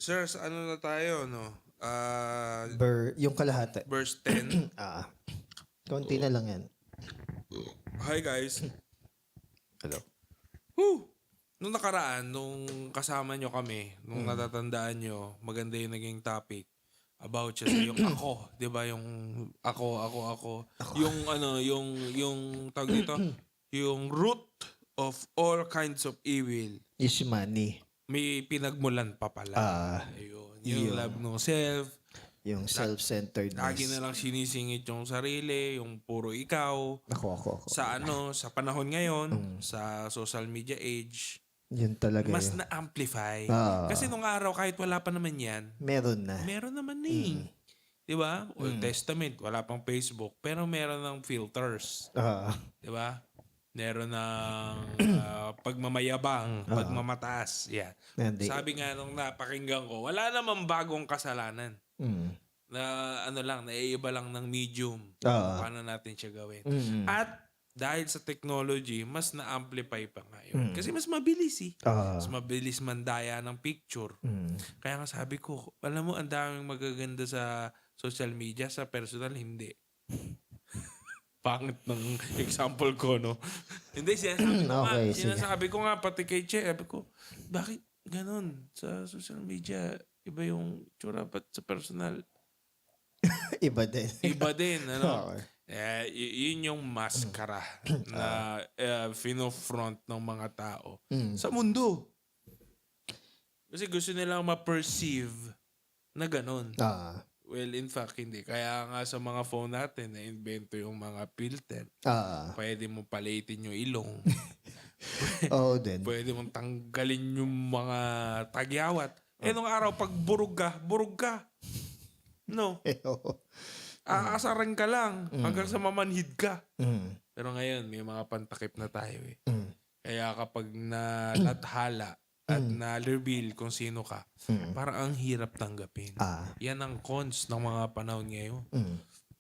Sir, sa ano na tayo, no? Yung kalahati. Verse 10. Konti na lang yan. Hi guys. Hello. Woo! Nung nakaraan, nung kasama nyo kami, nung natatandaan nyo, maganda yung naging topic about siya sa yung ako, 'di ba? Yung ako. Yung ano, yung tawag dito, yung root of all kinds of evil. Is money. May pinagmulan pa pala. Ayun. Yung love ng self. Yung self-centeredness. Lagi na lang sinisingit yung sarili, yung puro ikaw. Ako. Sa sa panahon ngayon, sa social media age, Yun talaga mas yun. na-amplify. Kasi nung araw, kahit wala pa naman yan, Meron na. meron naman Di ba? Old Testament, wala pang Facebook, pero meron ng filters. Di ba? Meron ng pagmamayabang, pagmamataas. Yeah. Sabi nga nung napakinggan ko, wala namang bagong kasalanan. Na ano lang, naiiba lang ng medium. Paano natin siya gawin. At dahil sa technology, mas na-amplify pa ngayon. Kasi mas mabilis Mas mabilis mandaya ng picture. Kaya nga sabi ko, alam mo, ang daming magaganda sa social media, sa personal, hindi. Pangit ng example ko, no? Hindi, sinasabi ko nga, pati kay Che, sabi ko, bakit ganun? Sa social media, iba yung tsura, ba't sa personal? Iba din. Iba din, ano? Yun yung maskara na fino-front ng mga tao sa mundo. Kasi gusto nilang ma-perceive na ganun. Well, in fact, hindi. Kaya nga sa mga phone natin, na-invento yung mga filter. Pwede mo palitin yung ilong. Din. Pwede mong tanggalin yung mga tagyawat. Nung araw, pag burug ka. No. Aasaran ka lang hanggang sa mamanhid ka. Pero ngayon, may mga pantakip na tayo eh. Kaya kapag nalathala at na-reveal kung sino ka, parang ang hirap tanggapin. Yan ang cons ng mga panahon ngayon.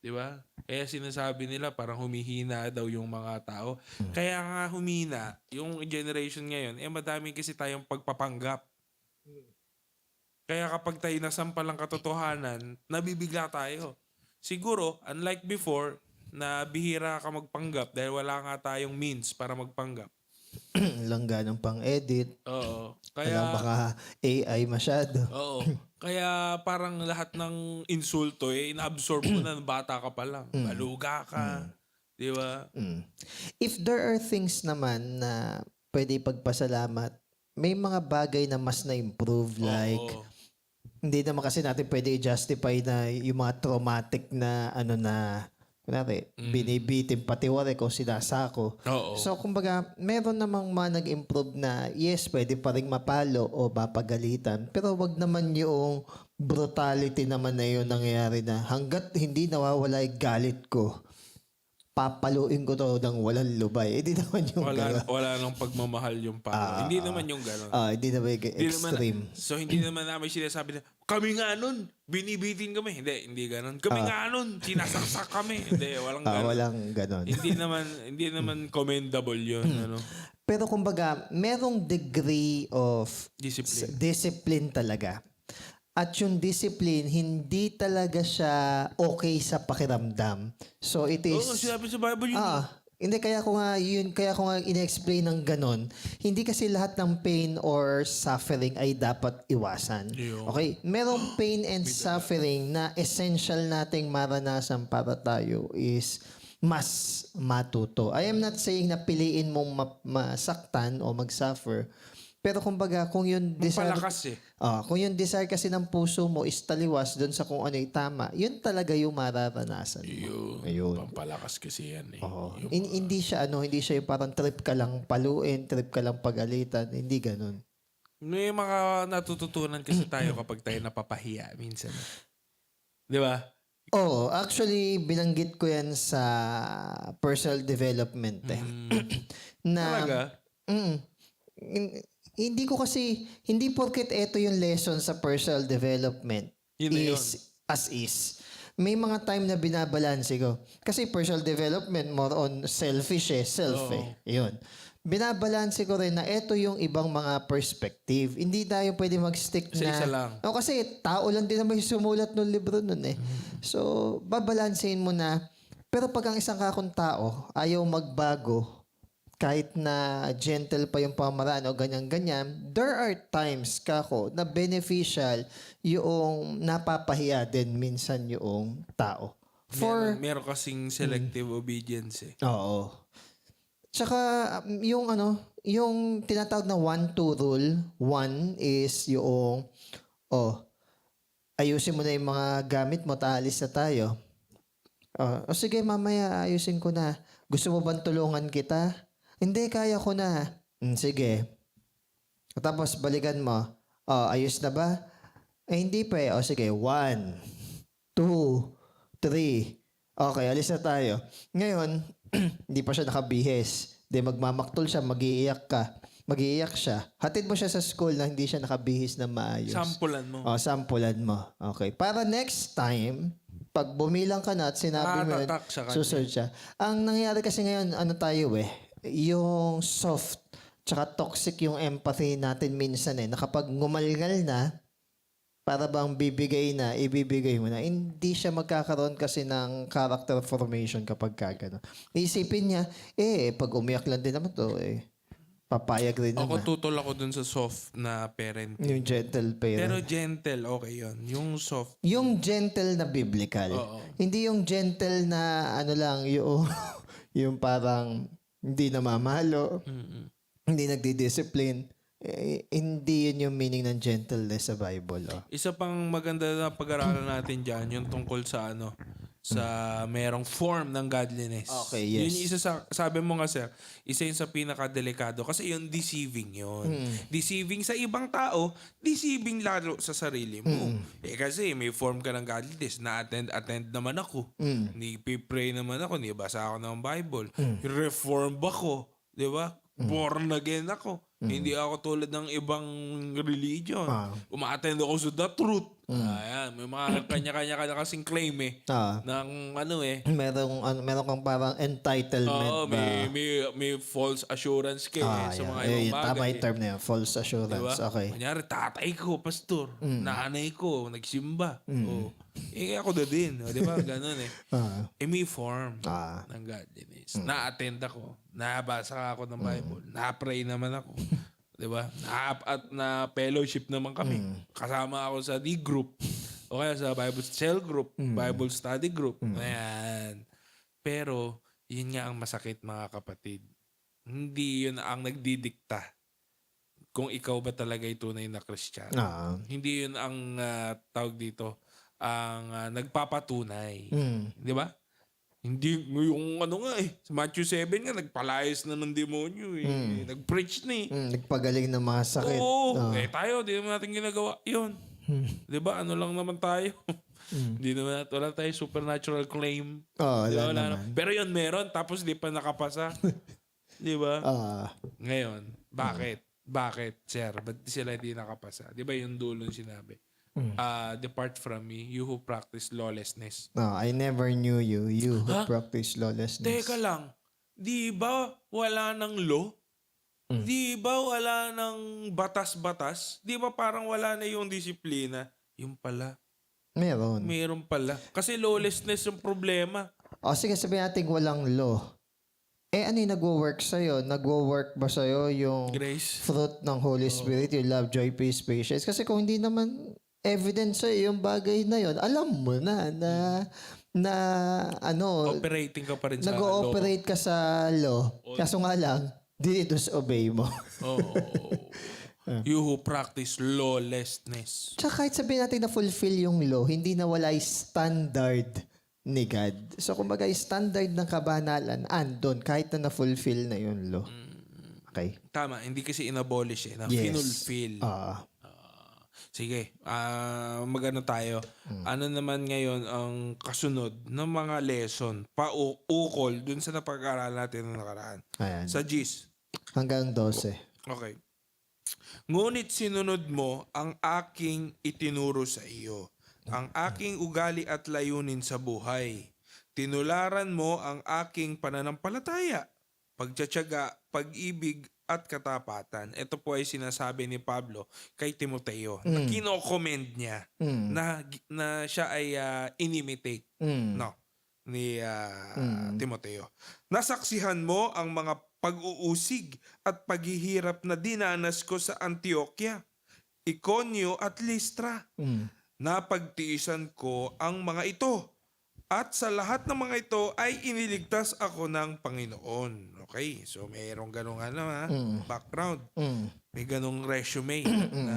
Di ba? Kaya sinasabi nila parang humihina daw yung mga tao. Kaya nga humina, yung generation ngayon, madami kasi tayong pagpapanggap. Kaya kapag tayo nasampal ang katotohanan, nabibigla tayo. Siguro, unlike before, na bihira ka magpanggap dahil wala nga tayong means para magpanggap. Langganang pang-edit. Oo. Kaya baka AI masyado. Oo. Kaya parang lahat ng insulto inaabsorb mo na ng bata ka pa lang. Baluga ka. Di ba? If there are things naman na pwede ipagpasalamat, may mga bagay na mas na-improve like hindi naman kasi natin pwede i-justify na yung mga traumatic na kunwari, binibitin pati wari ko sinasako. So, kumbaga, meron namang mga nag-improve na yes, pwede pa rin mapalo o mapagalitan. Pero wag naman yung brutality naman na yun nangyayari na hanggat hindi nawawala yung galit ko, papaluin ko to ng walang lubay. Hindi naman yung wala nang pagmamahal yung palo. Hindi naman yung gano'n. Hindi naman yung extreme. Hindi naman namin sinasabi na, kami nga nun, binibitin kami. Hindi gano'n. Kami nga nun, sinasaksak kami. Hindi, walang gano'n. Walang gano'n. hindi naman commendable yun. Ano? Pero kumbaga, merong degree of discipline talaga. At yung discipline, hindi talaga siya okay sa pakiramdam. So it is... sinabi sa Bible yun. Hindi, kaya ko nga ina-explain ng ganon. Hindi kasi lahat ng pain or suffering ay dapat iwasan. Okay? Merong pain and suffering na essential nating maranasan para tayo is mas matuto. I am not saying na piliin mong masaktan o mag-suffer. Pero kumbaga, kung yung desire... kung yung desire kasi ng puso mo is taliwas doon sa kung ano yung tama, yun talaga yung mararanasan mo. Ayun. Pampalakas kasi yan eh. Hindi siya yung parang trip ka lang paluin, trip ka lang pagalitan. Hindi ganun. May mga natututunan kasi tayo kapag tayo napapahiya minsan. Di ba? Actually, binanggit ko yan sa personal development Talaga? Hindi porket ito yung lesson sa personal development as is. May mga time na binabalanse ko. Kasi personal development more on selfish Yun. binabalanse ko rin na ito yung ibang mga perspective. Hindi tayo pwede mag-stick Sa na... isa lang. O, kasi tao lang din naman yung sumulat ng libro nun eh. So, babalansein mo na. Pero pag ang isang kakong tao ayaw magbago, kahit na gentle pa yung pamaraan o ganyan-ganyan, there are times kako na beneficial yung napapahiya din minsan yung tao. Meron kasing selective obedience eh. Oo. Tsaka yung tinatawag na 1-2 rule, 1 is yung ayusin mo na yung mga gamit mo, taalis na tayo. Sige, mamaya ayusin ko na. Gusto mo bang tulungan kita? Hindi, kaya ko na. Sige. Tapos balikan mo. Ayos na ba? Hindi pa eh. Sige, 1, 2, 3. Okay, alis na tayo. Ngayon, hindi pa siya nakabihis. Magmamaktol siya, mag-iiyak siya. Hatid mo siya sa school na hindi siya nakabihis na maayos. Sampulan mo. Sampulan mo. Okay. Para next time, pag bumilang ka na at sinabi mo yun, Tatak sa kanya. susunod siya. Ang nangyayari kasi ngayon, yung soft tsaka toxic yung empathy natin minsan na kapag ngumalngal na, para bang ibibigay mo na. Hindi siya magkakaroon kasi ng character formation kapag gano'n. Isipin niya, pag umiyak lang din naman to, papayag rin Ako naman. tutol ako dun sa soft na parenting. Yung gentle parent. Pero gentle, okay yun. Yung soft. Yung gentle na biblical. Oo. Hindi yung gentle na yung parang hindi namamalo, hindi nagdi-discipline. Hindi yun yung meaning ng gentleness sa Bible. Isa pang maganda na pag-aralan natin dyan, yung tungkol sa sa merong form ng godliness. Okay, yes. Yun yung isa sabi mo nga sir, isa yun sa pinaka-delikado kasi yung deceiving yun. Deceiving sa ibang tao, deceiving lalo sa sarili mo. Kasi may form ka ng godliness, na-attend naman ako. Pray naman ako, basa ako ng Bible. Reform ako, di ba? Born again ako. Hindi ako tulad ng ibang religion. Uma-attend ako sa the truth. Ayan, may mga kanya-kanya ka kasing claim ng Meron kang parang entitlement may false assurance sa mga ibang bagay. Tama yung term na yun, false assurance. Diba? Okay. Kunyari, tatay ko, pastor. Nanay ko, nagsimba. Ako na din. Di ba? Ganun may form ng godliness. Na-attend ako. Nabasa ako ng Bible. Na-pray naman ako. Di ba? Na fellowship naman kami. Kasama ako sa D group. O kaya sa Bible cell group. Bible study group. Ayan. Pero, yun nga ang masakit mga kapatid. Hindi yun ang nagdidikta kung ikaw ba talaga ay tunay na Kristiyano. Hindi yun ang tawag dito, ang nagpapatunay. Di ba? Hindi, yung sa Matthew 7 nga, nagpalayas na ng demonyo Nag-preach na Nagpagaling ng mga sakit. Oo. Tayo, di naman natin ginagawa. Yun. Di ba? Ano lang naman tayo. Di naman, wala tayo supernatural claim. Wala naman. Pero yun meron, tapos di pa nakapasa. Di ba? Ngayon, bakit? Bakit, sir? Ba't sila hindi nakapasa? Di ba yung dulong sinabi? Depart from me, you who practice lawlessness. I never knew you who practice lawlessness. Teka lang. Di ba wala ng law? Di ba wala ng batas-batas? Di ba parang wala na yung disiplina? Yung pala. Meron pala. Kasi lawlessness yung problema. Sige, sabihin natin walang law. Ano yung nagwo-work sa'yo? Nagwo-work ba sa'yo yung Grace. fruit ng Holy Spirit, yung love, joy, peace, patience? Kasi kung hindi naman evidence sa'yo yung bagay na yon, alam mo na Operating ka pa rin sa nag-ooperate ka sa law. Kaso nga lang, disobey mo. You who practice lawlessness. Tsaka kahit sabihin natin na fulfill yung law, hindi na wala yung standard ni God. So kumbaga yung standard ng kabanalan, andon kahit na na-fulfill na yung law. Okay? Tama, hindi kasi inabolish finulfill. Sige, magano tayo. Ano naman ngayon ang kasunod ng mga lesson, ukol dun sa napag-aralan natin ng nakaraan. Ayan. Sa GIS. Hanggang 12. Okay. Ngunit sinunod mo ang aking itinuro sa iyo, ang aking ugali at layunin sa buhay. Tinularan mo ang aking pananampalataya, pagtsatsaga, pag-ibig, at katapatan. Ito po ay sinasabi ni Pablo kay Timoteo na kino-commend niya na siya ay inimitate no ni Timoteo. Nasaksihan mo ang mga pag-uusig at paghihirap na dinanas ko sa Antioquia, Iconio at Listra. Napagtiisan ko ang mga ito. At sa lahat ng mga ito ay iniligtas ako ng Panginoon. Okay, so mayroong ganong background. May ganong resume na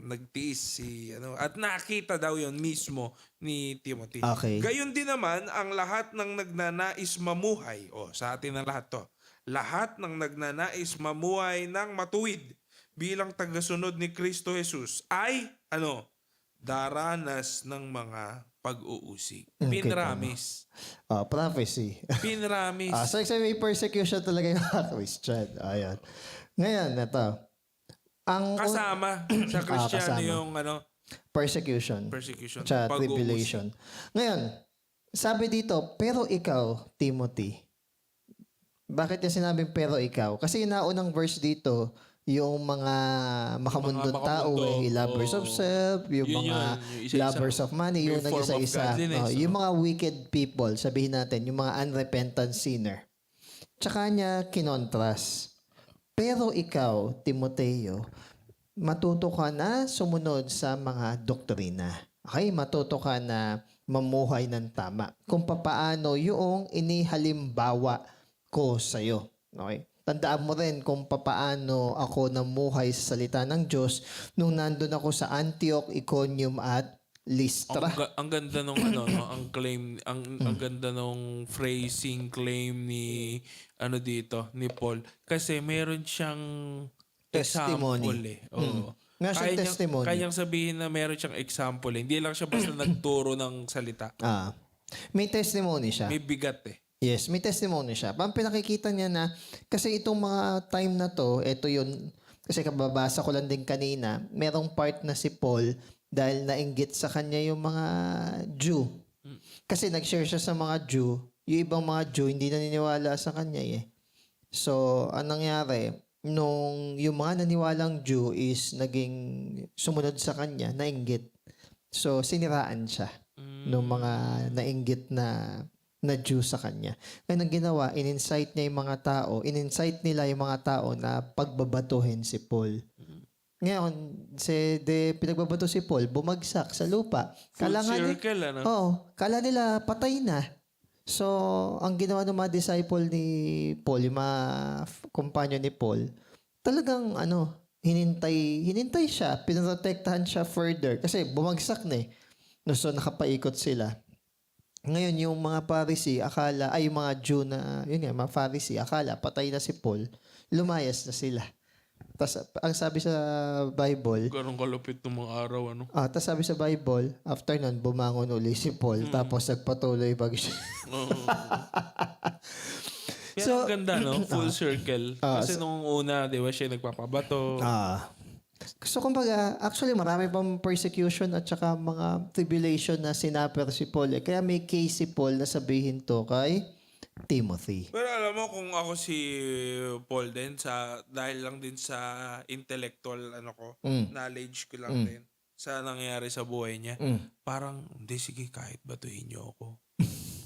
nagtiis si at nakita daw yon mismo ni Timothy. Okay. Gayon din naman ang lahat ng nagnanais mamuhay. Sa atin ang lahat to. Lahat ng nagnanais mamuhay ng matuwid bilang tagasunod ni Kristo Jesus ay daranas ng mga pag-uusig. Pinramis. Prophecy. Pinramis. So, may persecution talaga yung mga Christian. Ayan. Ngayon, ito. Kasama sa Kristiyano yung persecution. persecution. Tsaka tribulation. Ngayon, sabi dito, pero ikaw, Timothy, bakit niya sinabing pero ikaw? Kasi yung naunang verse dito, yung mga makamundong tao, lovers of self, yung mga lovers of money, yung nag-isa-isa. Yung mga wicked people, sabihin natin, yung mga unrepentant sinner. Tsaka niya kinontras. Pero ikaw, Timoteo, matuto ka na sumunod sa mga doktrina. Okay? Matuto ka na mamuhay ng tama. Kung papaano yung inihalimbawa ko sa'yo. Okay? Tandaan mo rin kung papaano ako namuhay sa salita ng Diyos nung nandun ako sa Antioch, Iconium at Listra. Ang ganda nung ang claim, ang ganda nung phrasing claim ni dito ni Paul kasi meron siyang Testimony. example Nga siyang testimony. Kayang sabihin na meron siyang example. Hindi lang siya basta nagturo ng salita. May testimony siya. May bigat Yes, may testimony siya. Pang pinakikita niya na, kasi itong mga time na to, ito yun, kasi kababasa ko lang din kanina, merong part na si Paul, dahil nainggit sa kanya yung mga Jew. Kasi nag-share siya sa mga Jew, yung ibang mga Jew, hindi naniniwala sa kanya So, anong nangyari? Nung yung mga naniwalang Jew is naging sumunod sa kanya, nainggit. So, siniraan siya nung mga nainggit na Jew sa kanya. Ngayon ang ginawa, in-incite niya yung mga tao, nila yung mga tao na pagbabatuhin si Paul. Ngayon, pinagbabato si Paul, bumagsak sa lupa. Full circle, kala nila patay na. So, ang ginawa ng mga disciple ni Paul, yung mga kumpanyo ni Paul, talagang hinintay siya, pinoprotektahan siya further. Kasi bumagsak na So, nakapaikot sila. Ngayon, yung mga Pharisee, yung mga Jew na, mga Pharisee, patay na si Paul, lumayas na sila. Tapos, ang sabi sa Bible, ganun kalupit ng mga araw, tapos sabi sa Bible, after nun, bumangon uli si Paul, tapos nagpatuloy So, ang ganda, full circle. Kasi nung una, di ba, siya nagpapabato. So, kumbaga, actually, marami pang persecution at saka mga tribulation na sinaper si Paul. Kaya may case si Paul na sabihin to kay Timothy. Pero alam mo, kung ako si Paul din, dahil lang din sa intellectual knowledge ko lang din, sa nangyayari sa buhay niya, parang, hindi, sige, kahit batuhin niyo ako.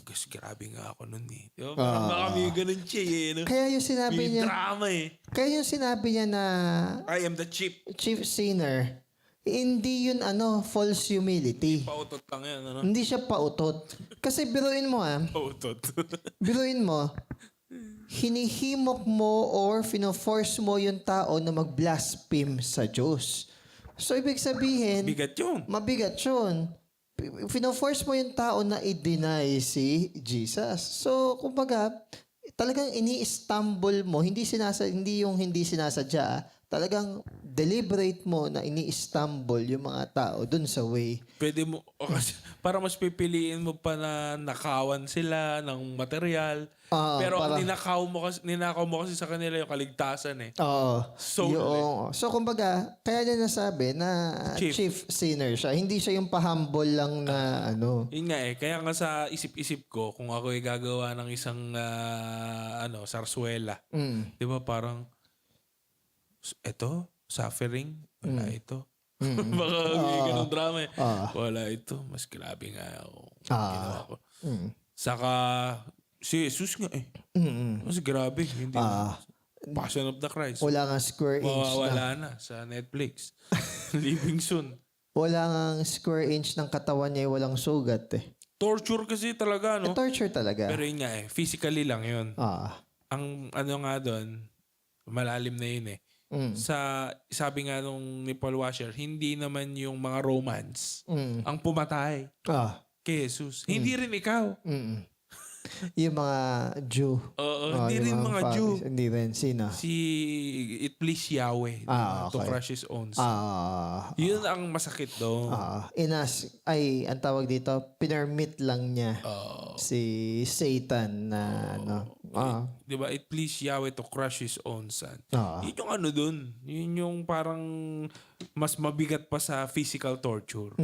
Kasi grabe nga ako nun Diba? Parang baka may ganun siya Kaya yung sinabi may niya, drama kaya yung sinabi niya na I am the chief sinner, hindi yun false humility. Pautot lang yan, Hindi siya pautot. Kasi biruin mo Pautot. biruin mo, hinihimok mo or fino-force mo yung tao na mag-blaspheme sa Diyos. So, ibig sabihin, mabigat yun. Fino-force mo yung tao na i-deny si Jesus. So, kumbaga, talagang ini-stumble mo, hindi sinasadya, talagang deliberate mo na ini-stumble yung mga tao dun sa way. Pwede mo, o kasi, para mas pipiliin mo pa na nakawan sila ng material. Pero ang ninakaw mo kasi sa kanila yung kaligtasan eh. Oo. Soul So, kumbaga, kaya niya nasabi na chief sinner siya. Hindi siya yung pahumble lang na Yun nga eh. Kaya nga sa isip-isip ko, kung ako ay gagawa ng isang sarsuela. Di ba parang, eto, suffering, wala ito. Baka ganun drama eh. Wala ito. Mas grabe nga ako. Ginawa ko. Saka, si Jesus nga eh. Mas grabe. Hindi Passion of the Christ. Wala nga square inch Mawawala na sa Netflix. Living soon. Wala nga square inch ng katawan niya, walang sugat eh. Torture kasi talaga, no? Torture talaga. Pero yun nga eh, physically lang yun. Ang nga doon, malalim na yun eh. Sabi nga nung ni Paul Washer, hindi naman yung mga romance ang pumatay kay Jesus. Hindi rin ikaw. Yung mga Jew. Hindi rin mga Jew. Hindi rin. Sino? Si It Please Yahweh to crush his own son. Yun ang masakit doon. Ang tawag dito, pinermit lang niya si Satan na Di ba? It please Yahweh to crush his own son. Yun yung dun. Yun yung parang mas mabigat pa sa physical torture.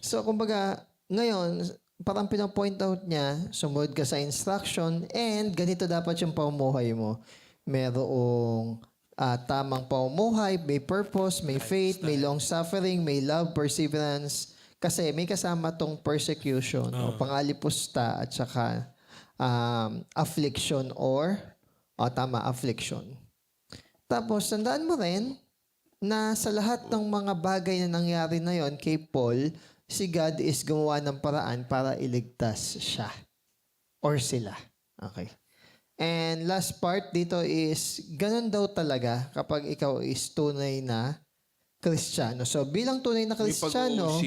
So, kumbaga, ngayon, parang pinapoint out niya, sumunod ka sa instruction and ganito dapat yung pamumuhay mo. Merong tamang pamumuhay, may purpose, may faith, may long suffering, may love, perseverance. Kasi may kasama tong persecution o pangalipusta at saka affliction affliction. Tapos, tandaan mo rin na sa lahat ng mga bagay na nangyari na yon kay Paul, si God is gumawa ng paraan para iligtas siya or sila. Okay. And last part dito is, ganun daw talaga kapag ikaw is tunay na Kristiyano. So, bilang tunay na Kristiyano,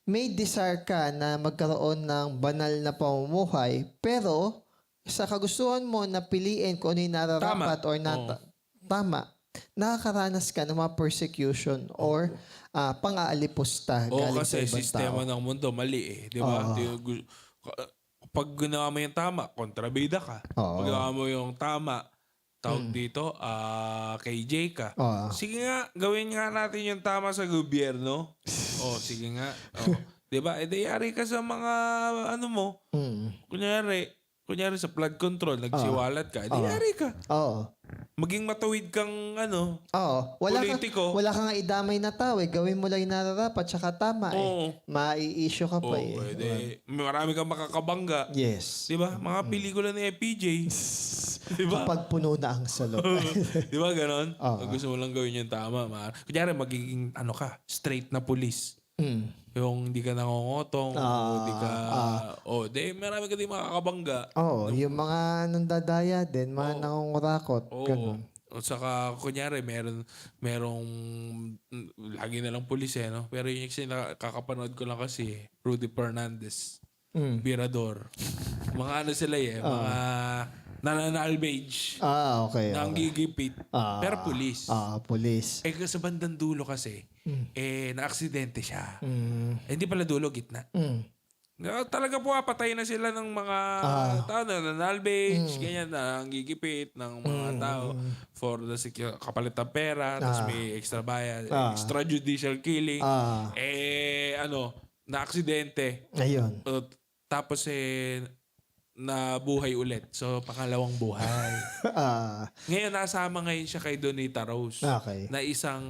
may desire ka na magkaroon ng banal na pamumuhay, pero sa kagustuhan mo na piliin kung ano yung nararapat or tama, nakakaranas ka ng mga persecution or pang-aalipusta galing kasi sa ibang sistema tao. ng mundo mali eh. Di ba? Pag ginawa mo yung tama, kontrabida ka. Pag ginawa mo yung tama, tawag dito, KJ ka. Sige nga, gawin nga natin yung tama sa gobyerno. Sige nga. Di ba? Yari ka sa mga mo. Kunyari sa flood control, nagsiwalat ka. Yari ka. Maging matuwid kang politiko. Wala kang idamay na tao eh. Gawin mo lang yung nararapat tsaka tama mai-issue ka pa eh. Pwede. Marami kang makakabangga. Yes. Diba? Mga pelikula ni FPJ. Diba? Kapag puno na ang salot. Diba ganon? Gusto mo lang gawin yung tama. Kunyari magiging straight na police. Yung hindi ka nangongotong, hindi ka... marami ka din makakabangga. Yung mga nandadaya din, mga nangungurakot. Ganun. At saka, kunyari, merong lagi na lang pulis no? Pero yung kakapanood ko lang kasi, Rudy Fernandez, Virador. Mga sila mga nananalbage. Okay. Nanggigipit. Pero pulis. Pulis. Sa bandang dulo kasi, na-aksidente siya. Hindi pala dulo, gitna. Talaga po, patay na sila ng mga tao na nanalbage, ganyan na, ang gigipit ng mga tao for the kapalit ng pera, tapos may extra bayad, extrajudicial killing. Na-aksidente. Ayun. Tapos nabuhay ulit. So, pangalawang buhay. Ngayon, nasama ngayon siya kay Donita Rose. Okay. Na isang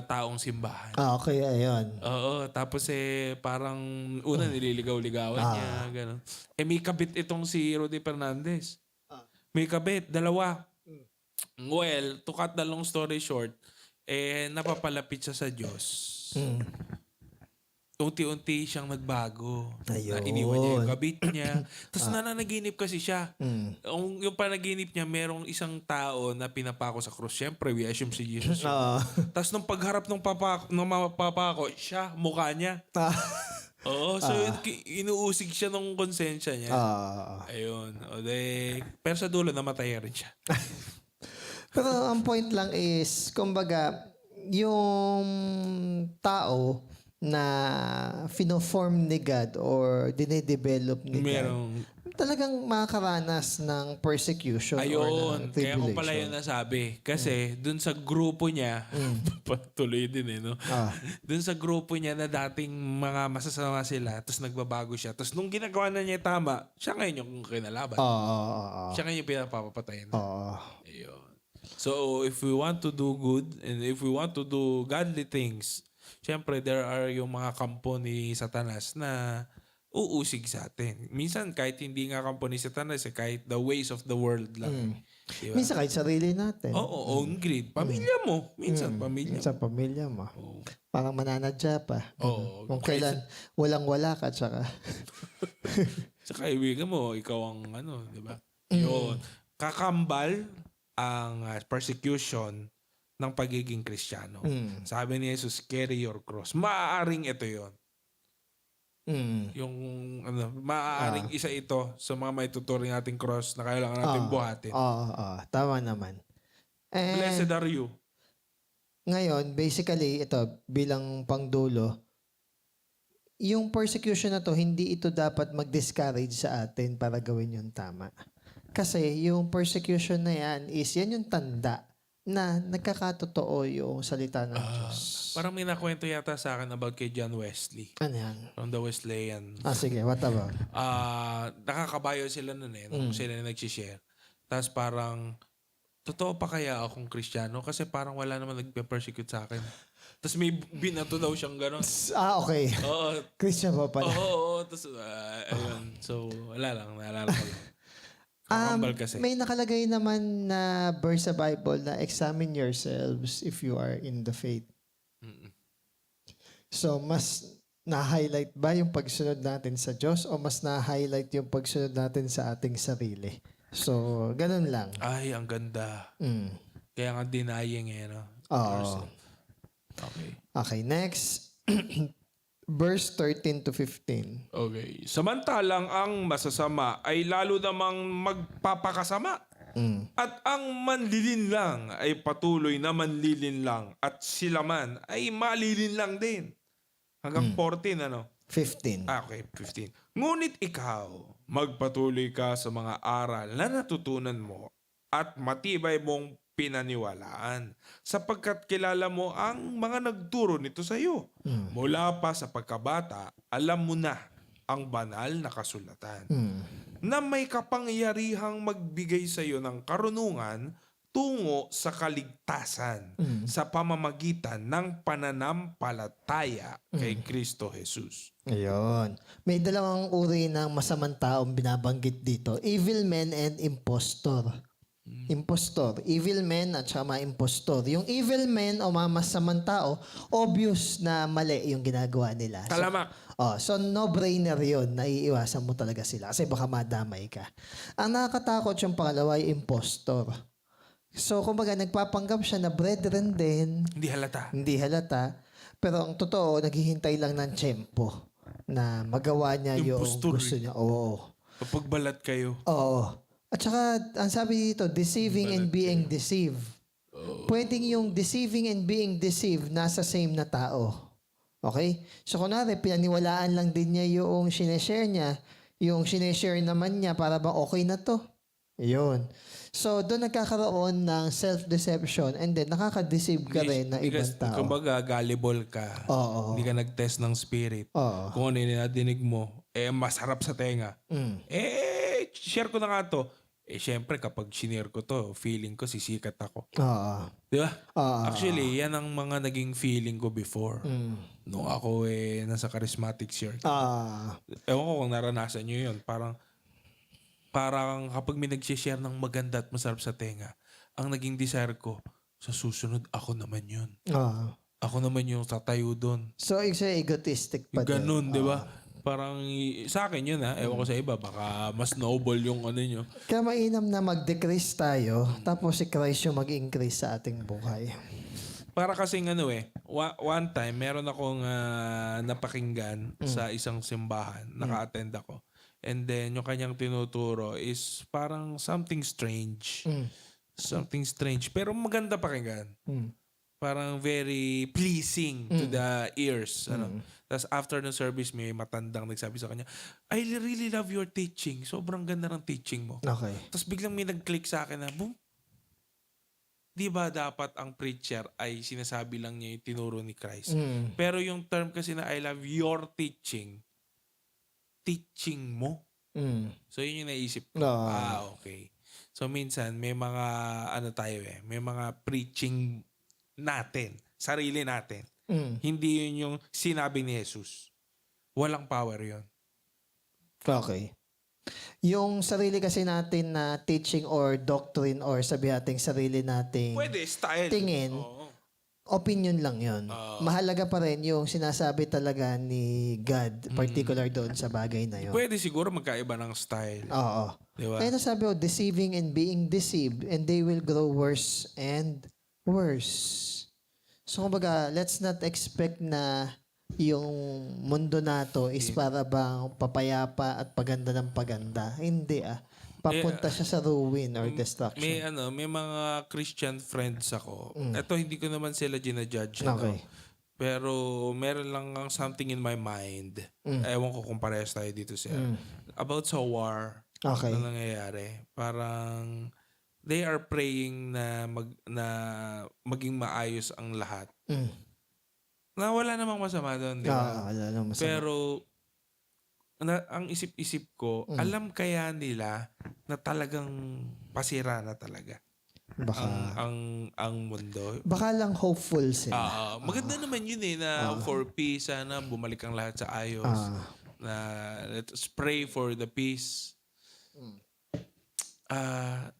taong simbahan. Okay, ayun. Tapos parang una nililigaw-ligawan niya. Ganun. May kabit itong si Rudy Fernandez. May kabit, dalawa. Well, to cut the long story short, napapalapit siya sa Diyos. Unti-unti siyang nagbago. Ayun. Iniwan niya yung kabit niya. Tapos nananaginip kasi siya. Yung panaginip niya, merong isang tao na pinapako sa krus. Siyempre, we assume si Jesus. Tapos nung pagharap ng papako, siya, mukha niya. So inuusig siya ng konsensya niya. Ayun. Pero sa dulo, namatay rin siya. Pero ang point lang is, kumbaga, yung tao na fino-form ni God or dinedevelop ni God, Merong, talagang makakaranas ng persecution or ayun, ng kaya ko pala yun tribulation. nasabi. Kasi dun sa grupo niya, patuloy din no? Ah. Dun sa grupo niya na dating mga masasama sila, tapos nagbabago siya. Tapos nung ginagawa na niya tama, siya ngayon yung kinalaban. Oo. Siya ngayon yung pinapapatayin na. Oo. Ayun. So, if we want to do good and if we want to do godly things, syempre, there are yung mga kampo ni Satanas na uusig sa atin. Minsan, kahit hindi nga kampo ni Satanas, kahit the ways of the world lang. Diba? Minsan kahit sarili natin. Oo, own greed. Pamilya mo. Minsan, pamilya mo. Sa pamilya mo. Parang mananadya pa. Oo. Kung kailan walang-wala ka, tsaka. Sa kaibigan mo, ikaw ang di ba? Yun. Kakambal ang persecution ng pagiging Kristiyano. Sabi ni Jesus, carry your cross. Maaaring ito yon. Yung maaaring isa ito sa mga may tuturing nating cross na kailangan natin buhatin. Oo. Tama naman. And Blessed are you. ngayon, basically, ito, bilang pangdulo, yung persecution na to, hindi ito dapat mag-discourage sa atin para gawin yung tama. Kasi yung persecution na yan yung tanda na nagkakatotoo yung salita ng Diyos. Parang may nakwento yata sa akin about kay John Wesley. Ano yan? From the Wesleyan. Sige, what about? Nakakabayo sila nun nung sila na nagsishare. Tapos parang, totoo pa kaya akong Kristiyano? Kasi parang wala naman nagpe-persecute sa akin. Tapos may binato daw siyang gano'n. Okay. Oo. Christian pa pala. Oo. Tapos, ayun. So, wala lang. Naalala ko lang. Kakambal kasi. May nakalagay naman na verse sa Bible na examine yourselves if you are in the faith. So, mas na-highlight ba yung pagsunod natin sa Diyos o mas na-highlight yung pagsunod natin sa ating sarili? So, ganun lang. Ay, ang ganda. Kaya nga denying no? Oo. Okay, next. Verse 13 to 15. Okay. Samantalang ang masasama ay lalo namang magpapakasama. At ang manlilinlang ay patuloy na manlilinlang at sila man ay malilinlang din. Hanggang 14, 15. Okay, 15. Ngunit ikaw, magpatuloy ka sa mga aral na natutunan mo at matibay mong pinaniwalaan sapagkat kilala mo ang mga nagturo nito sa iyo. Mula pa sa pagkabata, alam mo na ang banal na kasulatan na may kapangyarihang magbigay sa iyo ng karunungan tungo sa kaligtasan sa pamamagitan ng pananampalataya kay Kristo Jesus. Ayun. May dalawang uri ng masamang taong binabanggit dito. Evil men and impostor. Impostor. Evil men at saka mga impostor. Yung evil men o mga masamang tao, obvious na mali yung ginagawa nila. Talamak. So no-brainer yun. Naiiwasan mo talaga sila kasi baka madamay ka. Ang nakakatakot yung pangalawa yung impostor. So kumbaga nagpapanggap siya na brethren din. Hindi halata. Pero ang totoo, naghihintay lang ng tiyempo na magawa niya yung Impostor. gusto niya. Oo. Kapag balat kayo. Oo. At saka, ang sabi dito, deceiving and being deceived. Pwedeng yung deceiving and being deceived nasa same na tao. Okay? So, kunwari, pinaniwalaan lang din niya yung sineshare niya. Yung sineshare naman niya para ba okay na to? Yun. So, doon nagkakaroon ng self-deception and then nakaka-deceive ka rin na ibang tao. Kumbaga, gullible ka. Oo. Hindi ka nag-test ng spirit. Oo. Kung ano yung nadinig mo, masarap sa tenga. Share ko na nga to. Syempre, kapag shinare ko to, feeling ko sisikat ako. Oo. Di ba? Actually, yan ang mga naging feeling ko before. Nung ako nasa charismatic circle. Ewan ko kung naranasan nyo yun. Parang kapag may nag-share ng maganda at masarap sa tenga, ang naging desire ko, sa susunod, ako naman yun. Ako naman yung tatayo doon. So, it's egotistic pa din. Ganun, di ba? Parang sa akin yun ewan ko sa iba, baka mas noble yung ano nyo. Kaya mainam na mag-decrease tayo, tapos si Christ yung mag-increase sa ating buhay. Para kasing one time, meron akong napakinggan sa isang simbahan, naka-attend ako. And then, yung kanyang tinuturo is parang something strange. Something strange. Pero maganda pakinggan. Mm. Parang very pleasing to the ears. Ano? Tapos after the service, may matandang nagsabi sa kanya, I really love your teaching. Sobrang ganda ng teaching mo. Okay. Tapos biglang may nag-click sa akin na, boom, di ba dapat ang preacher ay sinasabi lang niya yung tinuro ni Christ? Mm. Pero yung term kasi na I love your teaching, teaching mo. Mm. So yun yung naisip ko. No. Okay. So minsan may mga may mga preaching natin, sarili natin. Mm. Hindi yun yung sinabi ni Jesus. Walang power yun. Okay. Yung sarili kasi natin na teaching or doctrine or sabi nating sarili nating Pwede, style. tingin, Oo. opinion lang yun. Mahalaga pa rin yung sinasabi talaga ni God, particular doon sa bagay na yun. Pwede siguro magkaiba ng style. Oo. Di ba? Kaya nasabi ko, deceiving and being deceived, and they will grow worse and worse. So, kumbaga, let's not expect na yung mundo nato is para bang papayapa at paganda ng paganda. Hindi Papunta siya sa ruin or destruction. May mga Christian friends ako. Ito, hindi ko naman sila ginajudge. Okay. Pero meron lang ang something in my mind. Ewan ko kung parehas tayo dito siya. About sa war Okay. na nangyayari. Parang they are praying na maging maayos ang lahat. Na wala namang masama doon, di ba? Wala namang masama. Pero ang isip-isip ko, alam kaya nila na talagang pasira na talaga Baka, ang mundo. baka lang hopeful sila. Maganda naman yun na for peace, sana bumalik ang lahat sa ayos. Na let's pray for the peace.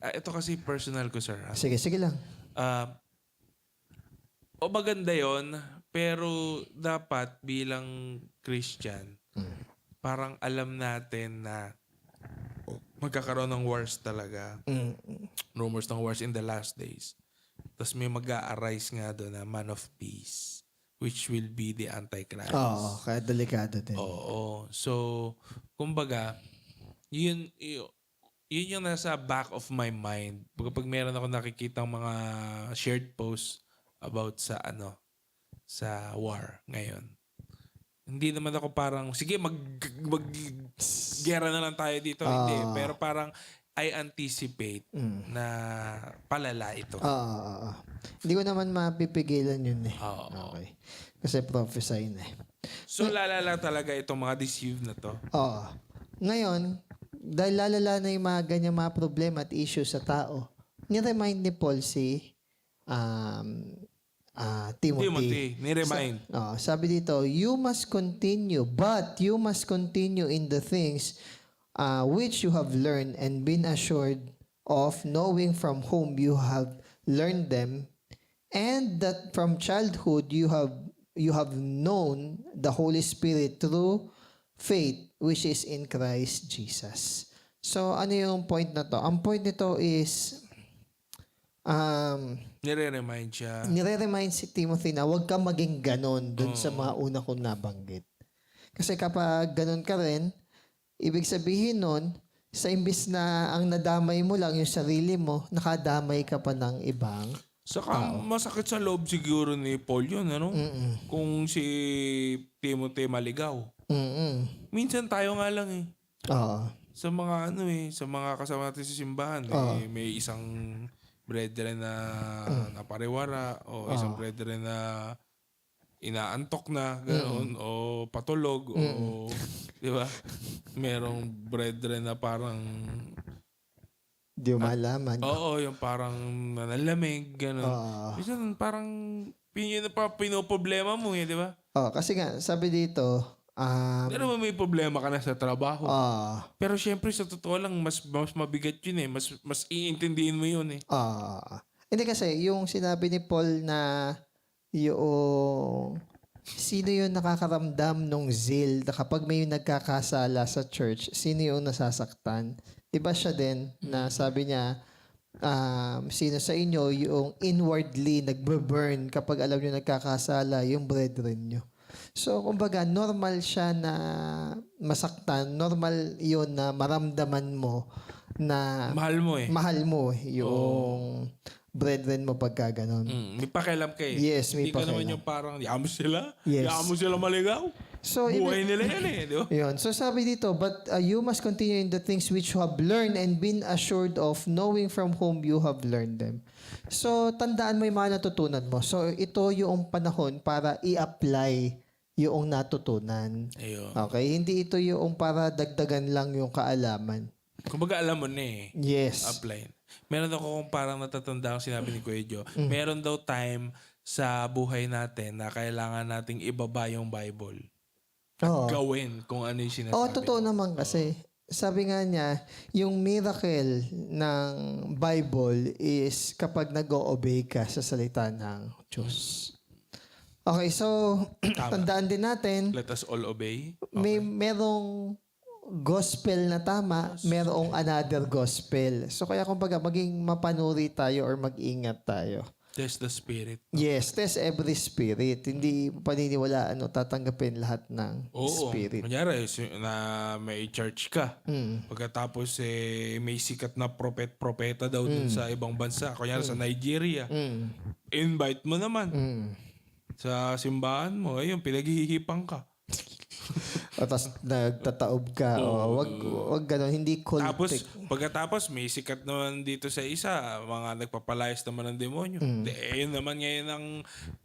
Ito kasi personal ko, sir. Sige lang. Maganda yon, pero dapat bilang Christian, parang alam natin na magkakaroon ng wars talaga. Rumors ng wars in the last days. Tapos may mag-a-arise nga doon na man of peace, which will be the Antichrist. Oo, kaya delikado din. Oo. So, kumbaga, yun yung nasa back of my mind. Pag meron ako nakikitang mga shared posts about sa war ngayon. Hindi naman ako parang, sige, mag-gera na lang tayo dito. Hindi. Pero parang, I anticipate na palala ito. Hindi ko naman mapipigilan yun eh. Okay. Kasi prophesy na eh. So, lalala talaga itong mga deceived na to. Ngayon, dahil lalala na yung mga ganyan mga problema at issue sa tao, ni-remind ni Paul si Timothy. Ni-remind. Sabi dito, you must continue in the things which you have learned and been assured of, knowing from whom you have learned them, and that from childhood you have known the Holy Spirit through faith which is in Christ Jesus. So, ano yung point na to? Ang point nito is nire-remind siya. Nire-remind si Timothy na huwag ka maging ganon dun sa mga una kong nabanggit. Kasi kapag ganon ka rin, ibig sabihin nun, sa imbis na ang nadamay mo lang yung sarili mo, nakadamay ka pa ng ibang Saka masakit sa loob siguro ni Paul yun, ano? Kung si Timothy maligaw. Minsan tayo nga lang eh. Sa mga sa mga kasama natin sa simbahan, may isang brethren na napariwara o isang brethren na inaantok na ganoon o patulog o di ba? Merong brethren na parang di mo malaman. Oo, yung parang nanalamig ganoon. Minsan parang pinoproblema mo di ba? Kasi nga sabi dito, pero may problema ka na sa trabaho. Pero syempre sa totoo lang mas mabigat yun eh. Mas iintindihin mo yun eh. Hindi kasi yung sinabi ni Paul na yung sino yung nakakaramdam nung zeal na kapag may nagkakasala sa church, sino yung nasasaktan? Diba siya din na sabi niya, sino sa inyo yung inwardly nagbe-burn kapag alam nyo nagkakasala yung brethren nyo. So, kumbaga, normal siya na masaktan. Normal yun na maramdaman mo na Mahal mo eh. mahal mo yung brethren mo pagka ganon. May pakialam ka eh. Yes, may Hindi ka naman pakialam. yung parang, yaman mo sila. Yes. Yaman mo sila maligaw. So, Buhay nila yan eh. Di ba? Yun. So sabi dito, but you must continue in the things which you have learned and been assured of, knowing from whom you have learned them. So tandaan mo yung mga natutunan mo. So ito yung panahon para i-apply yung natutunan. Ayun. Okay? Hindi ito yung para dagdagan lang yung kaalaman. Kumbaga alam mo na eh. Yes. Apply. Meron ako kung parang natatanda ang sinabi ni Kuya Joe. Meron daw time sa buhay natin na kailangan nating ibaba yung Bible. Oo. Gawin kung ano yung sinasabi. Oo, totoo naman kasi. Sabi nga niya, yung miracle ng Bible is kapag nag-o-obey ka sa salita ng Diyos. Okay, so tandaan din natin, Let us all obey. merong gospel na tama, merong another gospel. So kaya kumbaga maging mapanuri tayo or mag-ingat tayo. Test the spirit. Yes, test every spirit. Hindi paniniwalaan o tatanggapin lahat ng Oo. spirit. Kunyari, na may church ka. Mm. Pagkatapos may sikat na propeta daw dun sa ibang bansa. Kunyari sa Nigeria. Mm. Invite mo naman. Mm. Sa simbahan mo, ayun, pinaghihipang ka. O tas nagtataob ka. O wag ganun. Hindi Tapos, cultic. pagkatapos, may sikat naman dito sa isa, mga nagpapalayas naman ng demonyo. Yun naman ngayon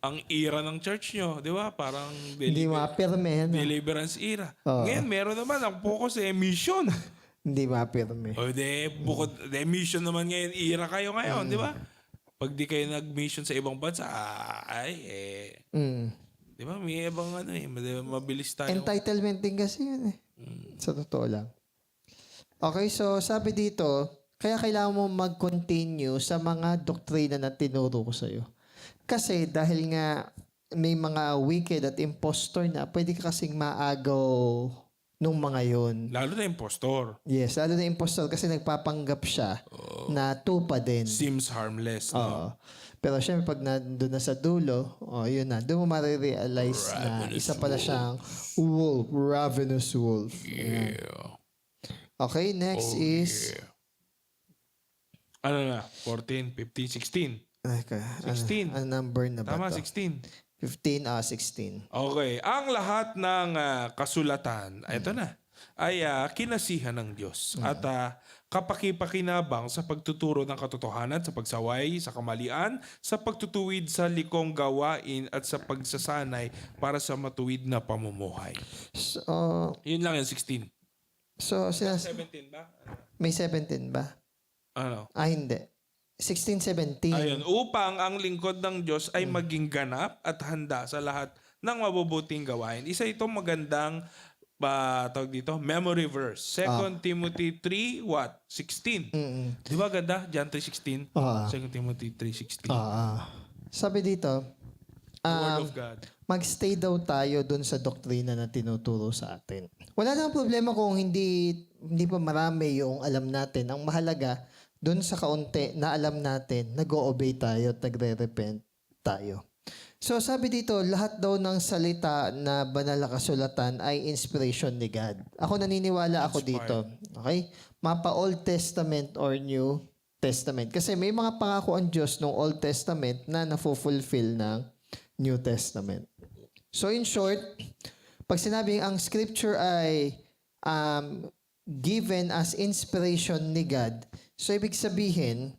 ang era ng church nyo, di ba? Parang Hindi mapirme. No? deliverance era. Oo. Ngayon, meron naman ang focus mission. Hindi mapirme. O bukod, mission naman ngayon, era kayo ngayon, di ba? Pag di kayo nag-mission sa ibang bansa, Mm. di ba? May ibang mabilis tayo. Entitlement din kasi yun eh. Sa totoo lang. Okay, so sabi dito, kaya kailangan mo mag-continue sa mga doktrina na tinuro ko sa'yo. Kasi dahil nga may mga wicked at impostor na, pwede ka kasing maagaw nung mga yun. Lalo na impostor. Yes, lalo na impostor kasi nagpapanggap siya na tupa din. Seems harmless. No? Oo. Pero syempre pag nandun na sa dulo, yun na, doon mo marirealize na isa pala siyang wolf, ravenous wolf. Yeah. Okay, next is... Yeah. Ano na? 14, 15, 16. Okay, 16. Ano number na ba Tama, to? 16. 16. Okay. Ang lahat ng kasulatan, ito na, ay kinasihan ng Diyos. At kapakipakinabang sa pagtuturo ng katotohanan, sa pagsaway, sa kamalian, sa pagtutuwid sa likong gawain at sa pagsasanay para sa matuwid na pamumuhay. So, Yun lang yung 16. 17 ba? may 17 ba? Ano? Hindi. 16, 17. Ayun, upang ang lingkod ng Diyos ay maging ganap at handa sa lahat ng mabubuting gawain. Isa itong magandang tawag dito, memory verse. 2 Timothy 3, what? 16. Di ba ganda? John 3:16. 2 Timothy 3:16. Sabi dito, Word of God. magstay daw tayo dun sa doktrina na tinuturo sa atin. Wala nang problema kung hindi pa marami yung alam natin. Ang mahalaga, dun sa kaunti na alam natin, nag-o-obey tayo at nagre-repent tayo. So sabi dito, lahat daw ng salita na banal na kasulatan ay inspiration ni God. Ako naniniwala ako dito. Okay? Mapa Old Testament or New Testament. Kasi may mga pangako ang Diyos ng Old Testament na nafulfill ng New Testament. So in short, pag sinabing ang scripture ay given as inspiration ni God, so ibig sabihin,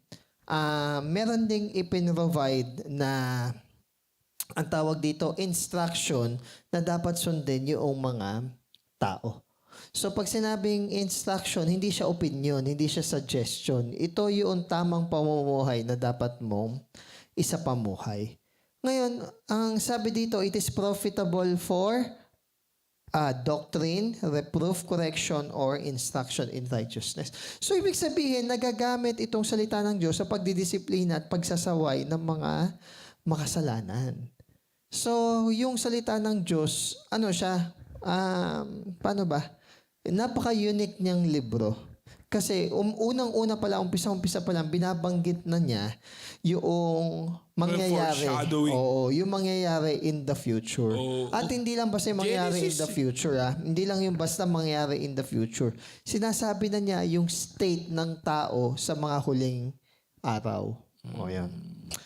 meron ding ipin-provide na ang tawag dito, instruction na dapat sundin yung mga tao. So pag sinabing instruction, hindi siya opinion, hindi siya suggestion. Ito yung tamang pamumuhay na dapat mong isapamuhay. Ngayon, ang sabi dito, it is profitable for doctrine, reproof, correction, or instruction in righteousness. So, ibig sabihin, nagagamit itong salita ng Diyos sa pagdidisiplina at pagsasaway ng mga makasalanan. So, yung salita ng Diyos, ano siya? Paano ba? Napaka-unique niyang libro. Kasi unang-una pala, umpisa pa lang, binabanggit na niya yung mangyayari. Foreshadowing. Oo, yung mangyayari in the future. Oo. At hindi lang basta yung mangyayari in the Genesis. future. Hindi lang yung basta mangyayari in the future. Sinasabi na niya yung state ng tao sa mga huling araw. O yan.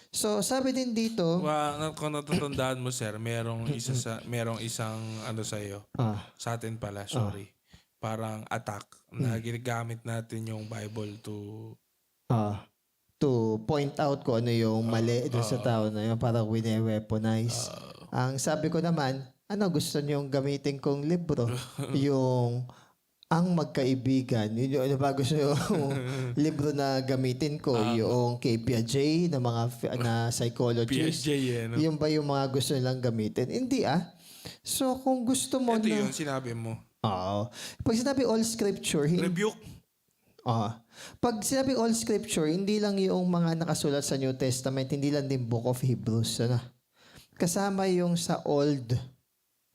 So, sabi din dito, Kung natatandaan mo, sir, merong isang ano sa'yo. Sa atin pala, sorry. Parang attack na ginagamit natin yung Bible to point out kung ano yung mali doon sa tao na yun, parang wine-weaponize. Ang sabi ko naman, ano gusto niyong gamitin kong libro? Yung Ang Magkaibigan. Yun yung ano ba gusto yung libro na gamitin ko? Yung kay Piaget na mga na psychologist. PSJ, no? Yung ba yung mga gusto nilang gamitin? Hindi So kung gusto mo Ito na... yun, sinabi mo. Oo. Pag sinabi all scripture, Rebuke. pag sinabi all scripture, hindi lang yung mga nakasulat sa New Testament, hindi lang din Book of Hebrews. Kasama yung sa Old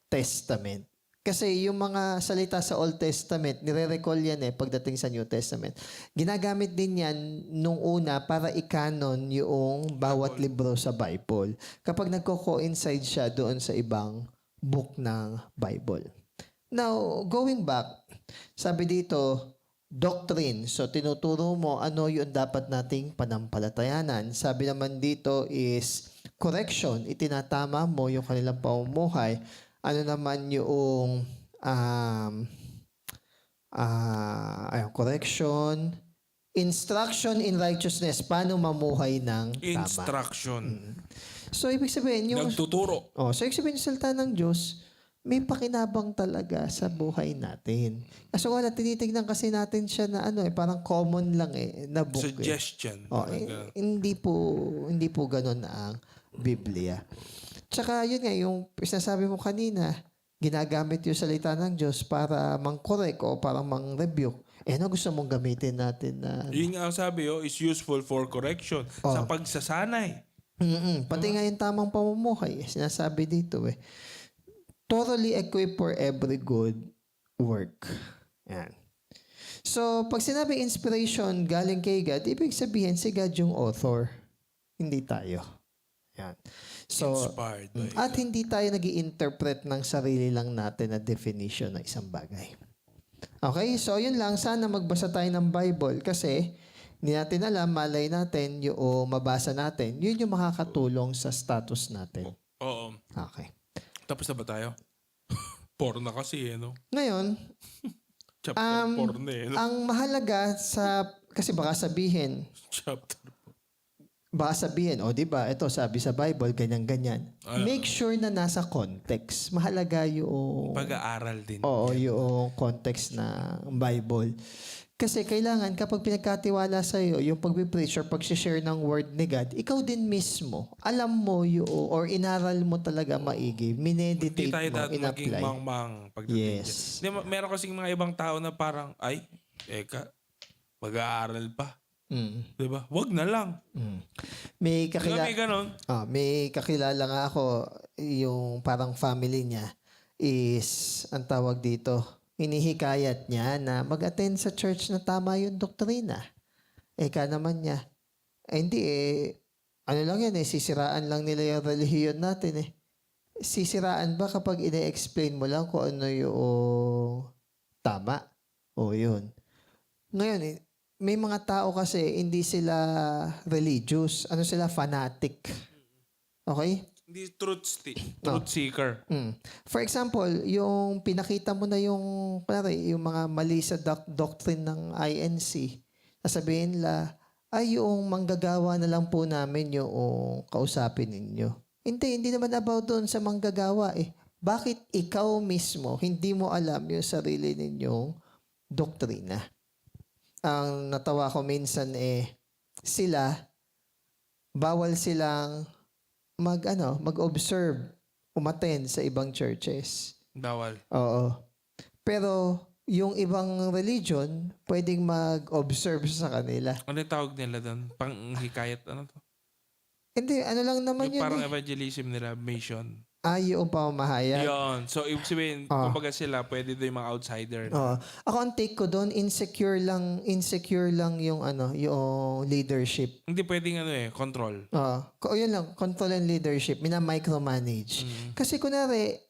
Testament. Kasi yung mga salita sa Old Testament, nire-recall yan pagdating sa New Testament. Ginagamit din yan nung una para i-canon yung bawat libro sa Bible. Kapag nagko-coincide siya doon sa ibang book ng Bible. Now, going back, sabi dito, doctrine. So, tinuturo mo ano yung dapat nating panampalatayanan. Sabi naman dito is correction. Itinatama mo yung kanilang pamumuhay. Ano naman yung correction, instruction in righteousness. Paano mamuhay ng tama. Instruction. So, ibig sabihin, yung... Nagtuturo. So, ibig sabihin, yung salita ng Diyos, may pakinabang talaga sa buhay natin. Kaso wala, tinitignan kasi natin siya na parang common lang na book. Suggestion. Hindi po ganun ang Biblia. Tsaka yun nga, yung sinasabi mo kanina, ginagamit yung salita ng Diyos para mang-correct o para mang-rebuke. Ano gusto mong gamitin natin na... Yun nga ang sabi, is useful for correction. Sa pagsasanay. Pati nga yung tamang pamumuhay, sinasabi dito thoroughly equipped for every good work. Yan. So, pag sinabi inspiration galing kay God, ibig sabihin si God yung author. Hindi tayo. Yan. So, Inspired by at hindi tayo nag-i-interpret ng sarili lang natin na definition ng isang bagay. Okay? So, yun lang. Sana magbasa tayo ng Bible kasi hindi natin alam, malay natin yung mabasa natin. Yun yung makakatulong sa status natin. Oo. Okay. Tapos na ba tayo? Porn na kasi, no? Ngayon, Chapter 4 na, no? ang mahalaga kasi baka sabihin, di ba, ito sabi sa Bible, ganyan-ganyan. Make sure na nasa context. Mahalaga yung... Pag-aaral din. Oo, yung context ng Bible. Kasi kailangan kapag pinagkatiwala sa iyo yung pagpipreach or pag-share ng word ni God, ikaw din mismo, alam mo or inaral mo talaga maigi, mineditate Hindi tayo mo, maging in-apply. mangmang pagdating Yes. dyan. Meron kasing mga ibang tao na parang, mag-aaral pa. Diba? Wag na lang. May May ganon. may kakilala nga ako, yung parang family niya is, ang tawag dito, inihikayat niya na mag-attend sa church na tama yung doktrina. Naman niya, hindi ano lang yan sisiraan lang nila yung relihiyon natin Sisiraan ba kapag ine-explain mo lang kung ano yung tama? Yun. Ngayon, may mga tao kasi hindi sila religious. Ano sila? Fanatic. Okay? Hindi truth seeker. For example, yung pinakita mo na yung mga mali sa doctrine ng INC, sasabihin nila, yung manggagawa na lang po namin yung kausapin ninyo. Hindi naman about doon sa manggagawa Bakit ikaw mismo hindi mo alam yung sarili ninyong doktrina? Ang natawa ko minsan bawal silang mag-observe, umattend sa ibang churches. Bawal. Oo. Pero yung ibang religion, pwedeng mag-observe sa kanila. Ano yung tawag nila doon? Pang-hikayat, ano to? Hindi, ano lang naman Yung yun. parang evangelism nila, mission. Yung pamamahayag. Yun. So, ibig sabihin, kumbaga sila, pwede doon yung mga outsider. Ako ang take ko doon, insecure lang yung yung leadership. Hindi pwedeng control. Yun lang, control and leadership, micromanage. Kasi kunwari,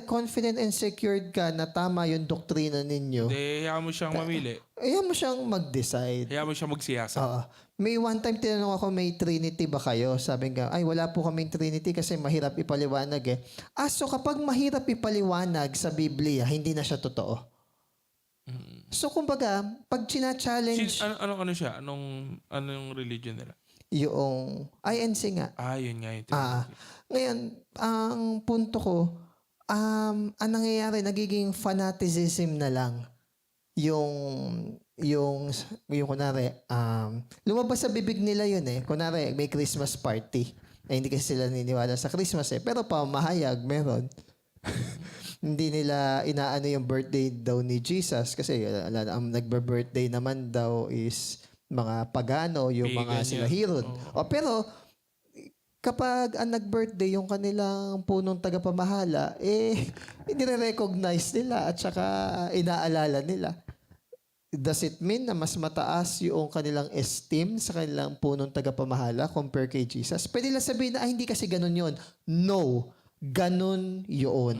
confident and secured ka na tama yung doktrina ninyo, Hindi, hayaan mo siyang mamili. ayaw mo siyang mag-decide. Hayaan mo siyang magsiyasa. May one time tinanong ako, may Trinity ba kayo? Sabi nga, ay wala po kaming Trinity kasi mahirap ipaliwanag eh. So kapag mahirap ipaliwanag sa Biblia, hindi na siya totoo. So kumbaga, pag china-challenge Ano siya? Anong religion nila? yung INC nga. Yun nga yun. Ngayon, ang punto ko, ang nangyayari, nagiging fanaticism na lang yung kunwari, lumabas sa bibig nila yun eh. Kunwari, may Christmas party. Hindi kasi sila niniwala sa Christmas eh. Pero pamahayag, meron. Hindi nila inaano yung birthday daw ni Jesus kasi ang nagbe-birthday naman daw is mga pagano, yung mga sila Herod. Pero kapag ang nag-birthday yung kanilang punong tagapamahala, nire-recognize nila at saka inaalala nila. Does it mean na mas mataas yung kanilang esteem sa kanilang punong tagapamahala compare kay Jesus? Pwede lang sabihin na, hindi kasi ganun yun. No, ganun yun.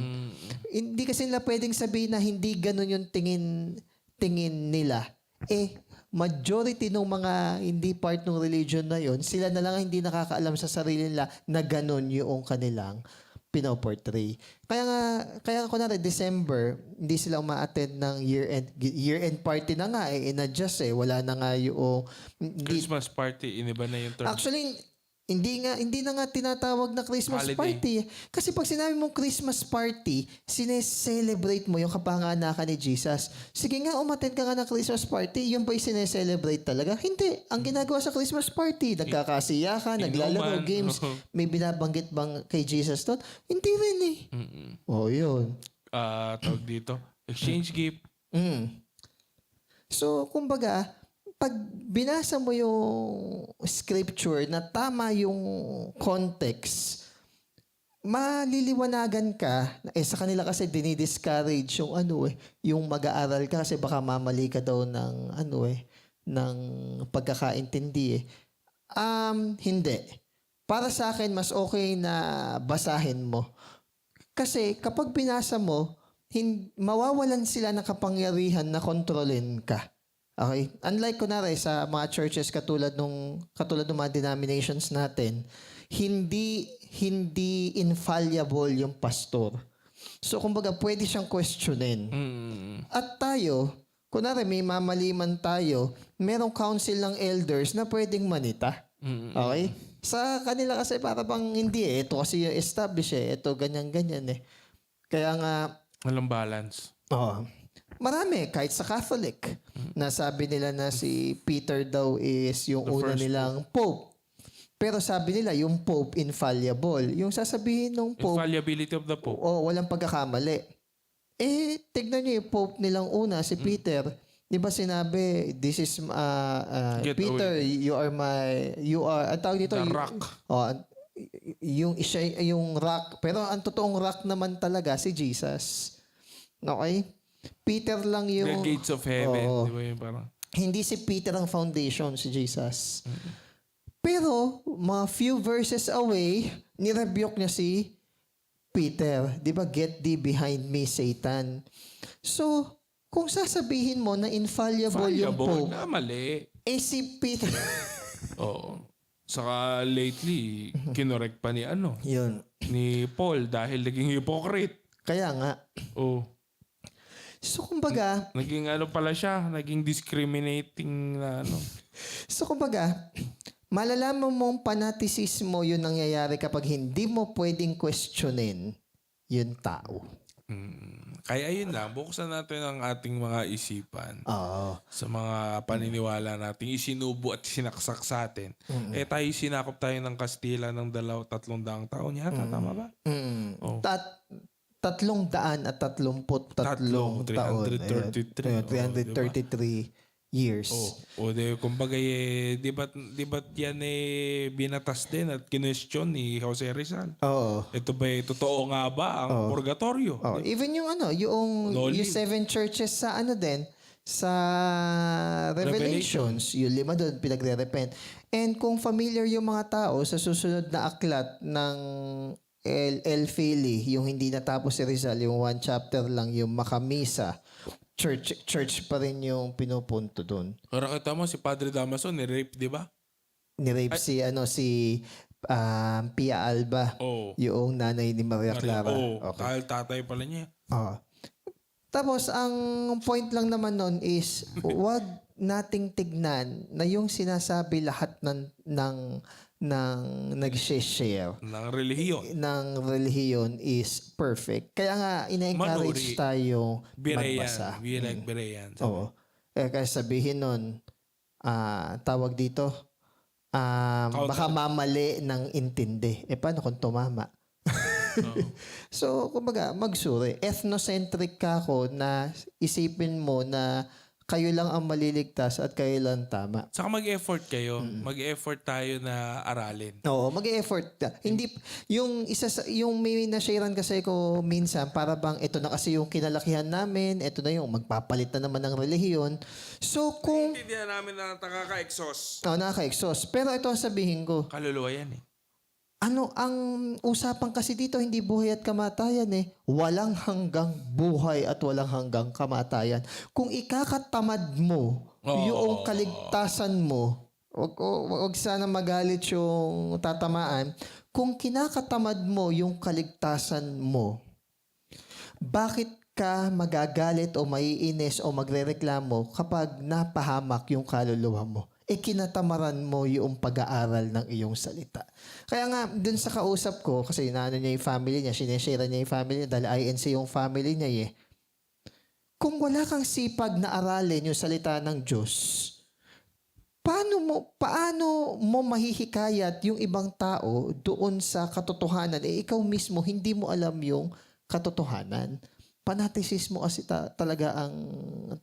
Hindi kasi nila pwedeng sabihin na hindi ganun yung tingin nila. Majority ng mga hindi part ng religion na yon, sila na lang hindi nakakaalam sa sarili nila na ganun yung kanilang pinoportray. Kaya kunwari, December, hindi sila uma-attend ng year-end party na nga in-adjust wala na nga yung Christmas party, iniba na yung term. Actually, hindi na nga tinatawag na Christmas Holiday. party. Kasi pag sinabi mong Christmas party, sineselebrate mo yung kapanganakan ni Jesus. Sige nga, umattend ka nga ng Christmas party, yun ba yung sineselebrate talaga? Hindi. Ang ginagawa sa Christmas party, nagkakasiyakan, naglalaro games, may binabanggit bang kay Jesus doon? Hindi rin eh. Yun. Tawag dito, exchange gift. So, kumbaga, pag binasa mo yung scripture na tama yung context, maliliwanagan ka. Sa kanila kasi dinidiscourage yung yung mag-aaral ka kasi baka mamali ka daw ng ng pagkakaintindi Hindi. Para sa akin, mas okay na basahin mo. Kasi kapag binasa mo, mawawalan sila ng kapangyarihan na kontrolin ka. Okay? Unlike kunwari sa mga churches katulad ng mga denominations natin, hindi infallible yung pastor. So kumbaga pwede siyang questionin. At tayo, kunwari may mamaliman tayo, merong council ng elders na pwedeng manita. Okay? Sa kanila kasi para bang hindi ito kasi yung establish ito ganyan-ganyan Kaya nga Walang balance. Marami, kahit sa Catholic. Nasabi nila na si Peter daw is yung una nilang Pope. Pero sabi nila, yung Pope infallible. Yung sasabihin ng Pope, Infallibility of the Pope. walang pagkakamali. Tignan niyo yung Pope nilang una, si Peter. Di ba sinabi, this is, Peter, ang tawag dito, The rock. yung rock. Pero ang totoong rock naman talaga, si Jesus. Okay? Peter lang yung... The gates of heaven. Di ba yun parang? Hindi si Peter ang foundation, si Jesus. Pero, mga few verses away, nirebuke niya si Peter. Di ba? Get thee behind me, Satan. So, kung sasabihin mo na infallible yung Pope, na mali. si Peter... Oo. Saka lately, kinorek pa ni Yun. ni Paul dahil naging hypocrite. Kaya nga. So, kumbaga... Naging pala siya, naging discriminating na So, kumbaga, malalaman mong panatisismo yun nangyayari kapag hindi mo pwedeng questionin yung tao. Kaya yun lang, buksan natin ang ating mga isipan sa mga paniniwala natin, isinubo at sinaksak sa atin. Tayo sinakop tayo ng Kastila ng 200-300 taon yata, tama ba? 333 taon. 333. 333. years. O kumbaga di ba yan binatas din at kinwestiyon ni Jose Rizal? Oo. Ito ba totoo nga ba ang purgatorio? Oh, even yung yung Loli. 7 churches sa sa Revelations, yung 5 doon pinagre-repent. And kung familiar yung mga tao sa susunod na aklat ng El Fili, yung hindi natapos si Rizal, yung 1 chapter lang, yung Makamisa, church pa rin yung pinupunto doon. Para kita mo, si Padre Damaso, ni-rape, di ba? Ni-rape si Pia Alba, yung nanay ni Maria Clara. Dahil tatay pala niya. Tapos, ang point lang naman nun is, wag nating tignan na yung sinasabi lahat ng nag-share Ng relihiyon. ng relihiyon is perfect. Kaya nga, ina-encourage tayo magbasa. Be like Berean. Oo. Kaya sabihin nun, tawag dito, baka mamali ng intindi. Paano kung tumama? So, kumbaga, magsuri. Ethnocentric ka ko na isipin mo na kayo lang ang maliligtas at kayo lang tama. Saka mag-effort kayo. Mag-effort tayo na aralin. Oo, mag-effort ka. Hindi, yung may na-sharean kasi ko minsan, para bang ito na kasi yung kinalakihan namin, ito na yung magpapalit na naman ng relihiyon. So, kung... Hindi namin na nakaka-exhaust. Nakaka-exhaust. Pero ito ang sabihin ko, Kaluluwa yan ang usapan kasi dito, hindi buhay at kamatayan Walang hanggang buhay at walang hanggang kamatayan. Kung ikakatamad mo yung kaligtasan mo, wag sana magalit yung tatamaan. Kung kinakatamad mo yung kaligtasan mo, bakit ka magagalit o maiinis o magrereklamo kapag napahamak yung kaluluwa mo? Kinatamaran mo yung pag-aaral ng iyong salita. Kaya nga, dun sa kausap ko, kasi inaano niya yung family niya, sineshare niya yung family niya, dahil INC yung family niya Kung wala kang sipag na aralin yung salita ng Diyos, paano mo mahihikayat yung ibang tao doon sa katotohanan? Ikaw mismo, hindi mo alam yung katotohanan. Fanaticismo kasi talaga ang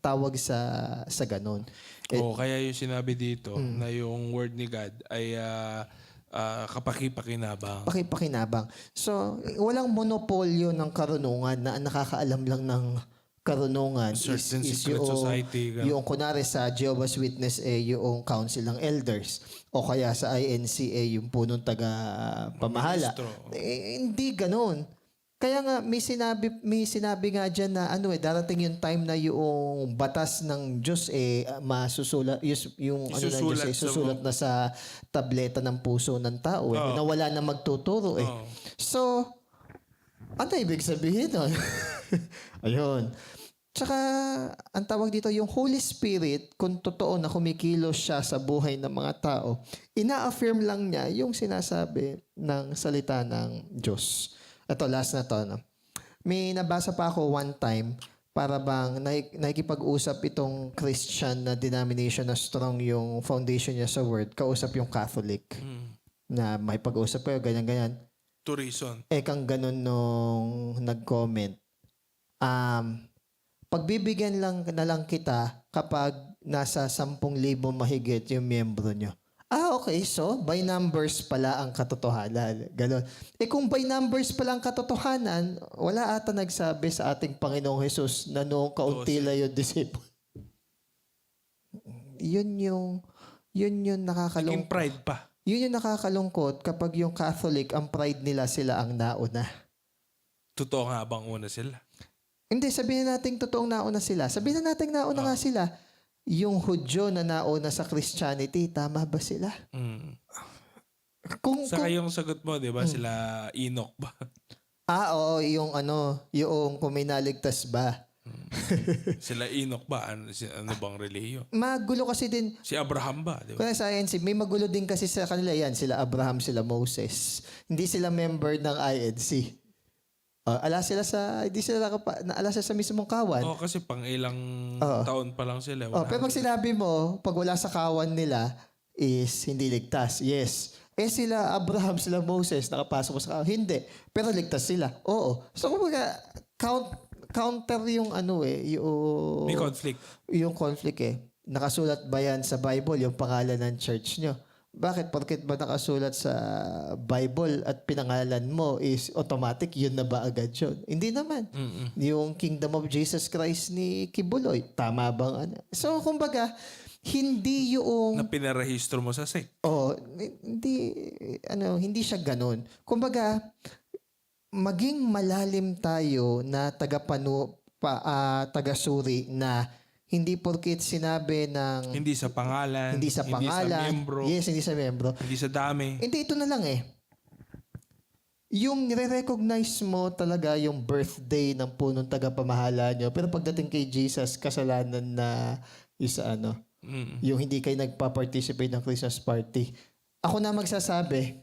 tawag sa ganun. Kaya yung sinabi dito na yung word ni God ay kapaki-pakinabang. Pakipakinabang. So, walang monopolyo ng karunungan na nakakaalam lang ng karunungan Certain is secret society. yung kunwari sa Jehovah's Witness yung council ng elders o kaya sa INCA yung punong taga-pamahala. Hindi ganun. Kaya nga may sinabi nga diyan na darating yung time na yung batas ng Diyos masusulat yung susulat na sa tableta ng puso ng tao na wala na magtuturo So ano ibig sabihin nun? Ayun. Tsaka ang tawag dito yung Holy Spirit, kung totoo na kumikilos siya sa buhay ng mga tao, ina-affirm lang niya yung sinasabi ng salita ng Diyos. Ito, last na to. May nabasa pa ako one time, para bang nakikipag-usap itong Christian na denomination na strong yung foundation niya sa word, kausap yung Catholic. Na may pag-usap kayo, ganyan-ganyan. To reason. Kang ganun nung nag-comment. Pagbibigyan lang na lang kita kapag nasa 10,000 mahigit yung miyembro nyo. Okay. So, by numbers pala ang katotohanan. Ganon. Kung by numbers pala ang katotohanan, wala ata nagsabi sa ating Panginoong Jesus na noong kaunti lang yung disciple. Yun yung nakakalungkot. Naging pride pa. Yun yung nakakalungkot kapag yung Catholic, ang pride nila sila ang nauna. Totoo nga bang una sila? Hindi, sabihin natin totoong nauna sila. Sabihin natin nauna nga sila. Yung Hudyo na nauna sa Christianity, tama ba sila? Saka yung sagot mo, di ba? Sila Enoch ba? Oo, yung kung may naligtas ba. Sila Enoch ba? Ano bang relihiyon? Magulo kasi din. Si Abraham ba? Di ba? Kung sa INC, may magulo din kasi sa kanila yan. Sila Abraham, sila Moses. Hindi sila member ng INC. Hindi sila naala sa mismong kawan. Kasi pang ilang taon pa lang sila. Pero pag sinabi mo, pag wala sa kawan nila, is hindi ligtas. Yes. Sila Abraham, sila Moses, nakapasok mo sa kawan. Hindi. Pero ligtas sila. Oo. So, kumbaga, counter yung yung... May conflict. Yung conflict nakasulat ba yan sa Bible, yung pangalan ng church nyo? Bakit? Porket ba nakasulat sa Bible at pinangalan mo is automatic, yun na ba agad yun? Hindi naman. Yung Kingdom of Jesus Christ ni Kibuloy, tama bang ano? So, kumbaga, hindi yung... Na pinarehistro mo sa sect. Hindi siya ganun. Kumbaga, maging malalim tayo na tagasuri na hindi porket sinabi ng Hindi sa pangalan. hindi sa miyembro. Yes, hindi sa miyembro. Hindi sa dami. Hindi, ito na lang eh. Yung nire-recognize mo talaga yung birthday ng punong tagapamahala nyo, pero pagdating kay Jesus, kasalanan na isa yung hindi kayo nagpa-participate ng Christmas party. Ako na magsasabi,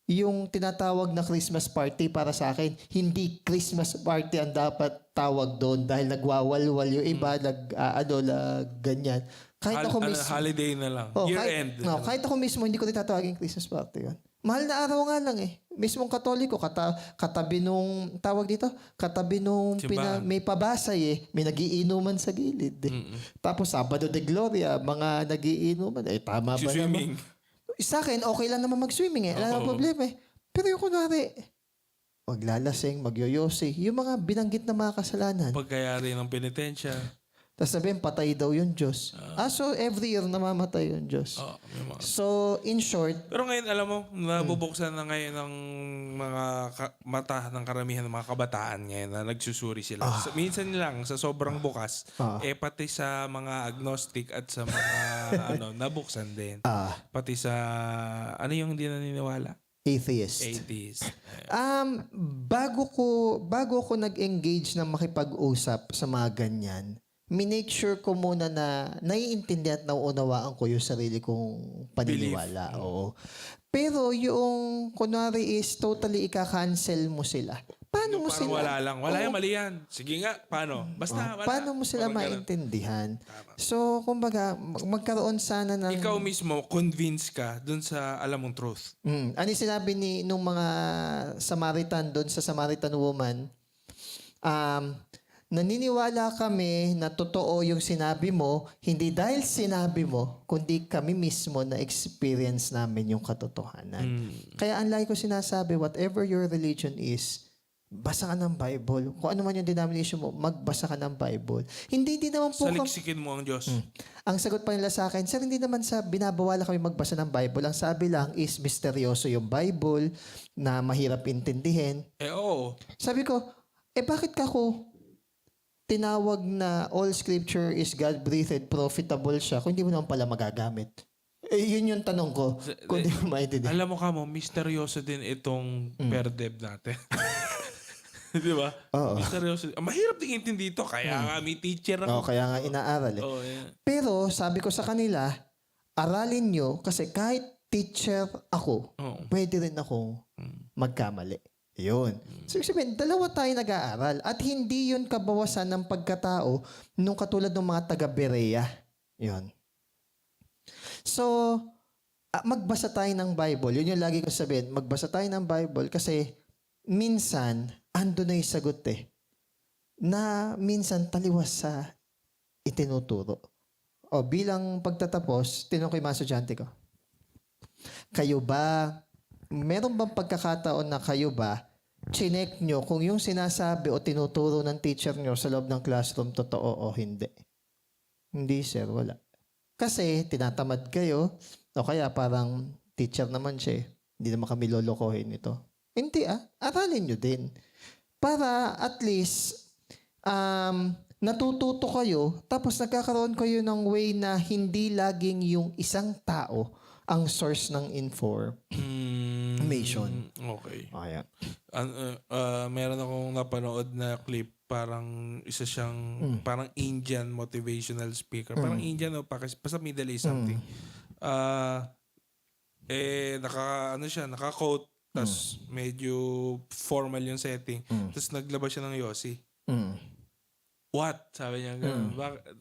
yung tinatawag na Christmas party para sa akin, hindi Christmas party ang dapat tawag doon dahil nagwawalwal yung iba, ganyan. Kahit ako mismo, Holiday na lang. Year-end. kahit ako mismo, hindi ko rin tatawagin Christmas party yun. Mahal na araw nga lang eh. Mismong Katoliko, katabi nung, katabi nung may pabasay eh. May nagiinuman sa gilid eh. Tapos Sabado de Gloria, mga nagiinuman. Tama ba Swimming. naman? Sa akin, okay lang naman mag-swimming eh. Wala nang problema eh. Pero yung kunwari, maglalasing, magyoyosi, yung mga binanggit na mga kasalanan. Pagkayari ng penitensya. Tapos sabihin, patay daw yung Diyos. So every year namamatay yung Diyos. So, in short... Pero ngayon, alam mo, nabubuksan na ngayon ng mga mata ng karamihan ng mga kabataan ngayon na nagsusuri sila. Minsan lang, sa sobrang bukas, pati sa mga agnostic at sa mga nabuksan din. Pati sa, ano yung hindi naniniwala? Atheist. Bago ko nag-engage na makipag-usap sa mga ganyan, minake sure ko muna na naiintindihan at nauunawaan ko yung sarili kong paniniwala. Oo. Pero yung kunwari is totally ika-cancel mo sila. Paano mo sila? Wala lang. Wala yung mali yan. Sige nga, paano? Basta wala. Paano mo sila maintindihan? So, kumbaga, magkaroon sana ng... Ikaw mismo, convince ka dun sa alam mong truth. Ano yung sinabi nung mga Samaritan dun sa Samaritan woman? Naniniwala kami na totoo yung sinabi mo, hindi dahil sinabi mo, kundi kami mismo na experience namin yung katotohanan. Kaya ang lagi ko sinasabi, whatever your religion is, basa ka ng Bible. Kung ano man yung denomination mo, magbasa ka ng Bible. Hindi naman po... Saliksikin mo ang Diyos. Ang sagot pa nila sa akin, sir, hindi naman sa binabawala kami magbasa ng Bible. Ang sabi lang is misteryoso yung Bible na mahirap intindihin. Oo. Sabi ko, bakit ka ko tinawag na all scripture is God-breathed, profitable siya, kung hindi mo naman pala magagamit? Yun yung tanong ko. Kung hindi mo maintindihan. Alam mo misteryoso din itong perdeb natin. Di ba? Oo. Misteryoso. Mahirap din intindi ito. Kaya nga may teacher ako. Kaya nga inaaral eh. Pero sabi ko sa kanila, aralin nyo kasi kahit teacher ako, pwede rin akong magkamali. Yun. So, sabihin, dalawa tayo nag-aaral at hindi yun kabawasan ng pagkatao nung katulad ng mga taga-Berea. Yun. So, magbasa tayo ng Bible. Yun yung lagi ko sabihin, magbasa tayo ng Bible kasi minsan, ando na yung sagot eh. Na minsan taliwas sa itinuturo. O bilang pagtatapos, tinanong ko yung mga estudyante ko. Kayo ba, meron bang pagkakataon na kayo ba chinek nyo kung yung sinasabi o tinuturo ng teacher nyo sa loob ng classroom totoo o hindi? Hindi, sir. Wala. Kasi tinatamad kayo o kaya parang teacher naman siya. Hindi naman kami lolokohin ito. Hindi aralin nyo din. Para at least natututo kayo tapos nagkakaroon kayo ng way na hindi laging yung isang tao ang source ng information. Okay. Ayan. Meron akong napanood na clip, parang isa siyang parang Indian motivational speaker. Parang Indian o basta Middle East something. Naka-quote, tas medyo formal yung setting. Tapos naglabas siya ng Yossi. What? Sabi niya.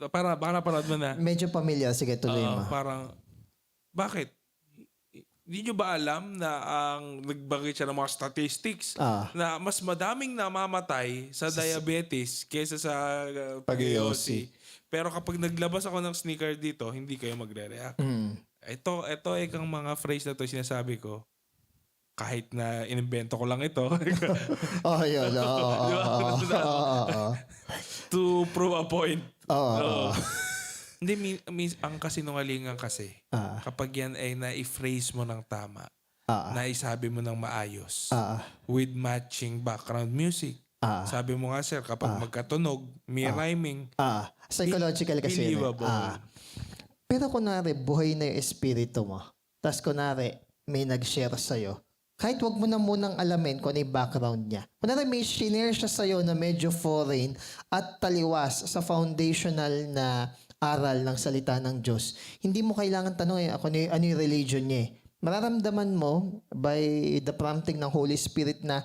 Baka napanood mo na. Medyo pamilyar. Sige, tuloy mo. Parang, bakit? Hindi nyo ba alam na ang nagbagay siya ng mga statistics na mas madaming namamatay sa diabetes kaysa sa pag-iossi? Pero kapag naglabas ako ng sneaker dito, hindi kayo magre-react. Ito kang mga phrase na to sinasabi ko. Kahit na inimbento ko lang ito. Oh, yun. Di ba? To prove a point. Oo. Hindi, ang kasinungalingan kasi, kapag yan ay na-phrase mo ng tama, naisabi mo ng maayos, with matching background music. Sabi mo nga, sir, kapag magkatunog, may rhyming, Psychological kasi yun. believable. Pero kunwari, buhay na yung espiritu mo. Tapos kunwari, may nag-share sa'yo. Kahit wag mo na munang alamin kung ano yung background niya. Kunwari, may shinare siya sa'yo na medyo foreign at taliwas sa foundational na aral ng salita ng Diyos. Hindi mo kailangan tanongin ano yung religion niya. Mararamdaman mo by the prompting ng Holy Spirit na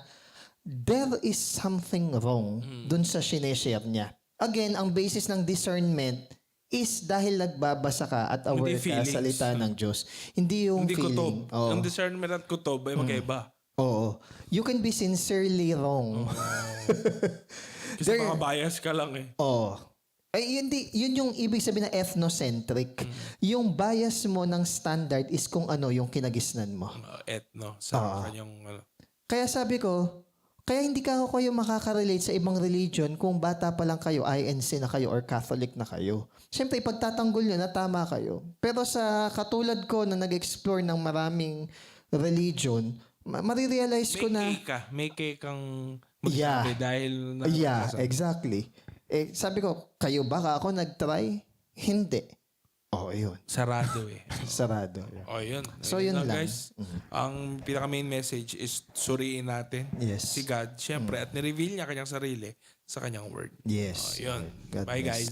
there is something wrong dun sa sineshare niya. Again, ang basis ng discernment is dahil nagbabasa ka at aware ka sa salita ng Diyos. Hindi yung Hindi feeling. kutob. Ang discernment at kutob ay magkaiba. Oo. You can be sincerely wrong. Kasi baka bias ka lang eh. Oo. Ay, yun yung ibig sabihin na ethnocentric. Yung bias mo ng standard is kung ano yung kinagisnan mo. Etno. Sa kanyang... Kaya sabi ko, kaya hindi ka kayo makaka-relate sa ibang religion kung bata pa lang kayo, INC na kayo or Catholic na kayo. Siyempre, ipagtatanggol nyo na tama kayo. Pero sa katulad ko na nag-explore ng maraming religion, marirealize ko na... May cake kang magsabi dahil... exactly. Sabi ko, kayo ba ako nag-try? Hindi. Yun. Sarado eh. Sarado. Yun. So, yun lang. Guys, ang pinaka-main message is suriin natin si God, syempre, at nireveal niya kanyang sarili sa kanyang word. Yes. Yun. God Bye, bless. guys.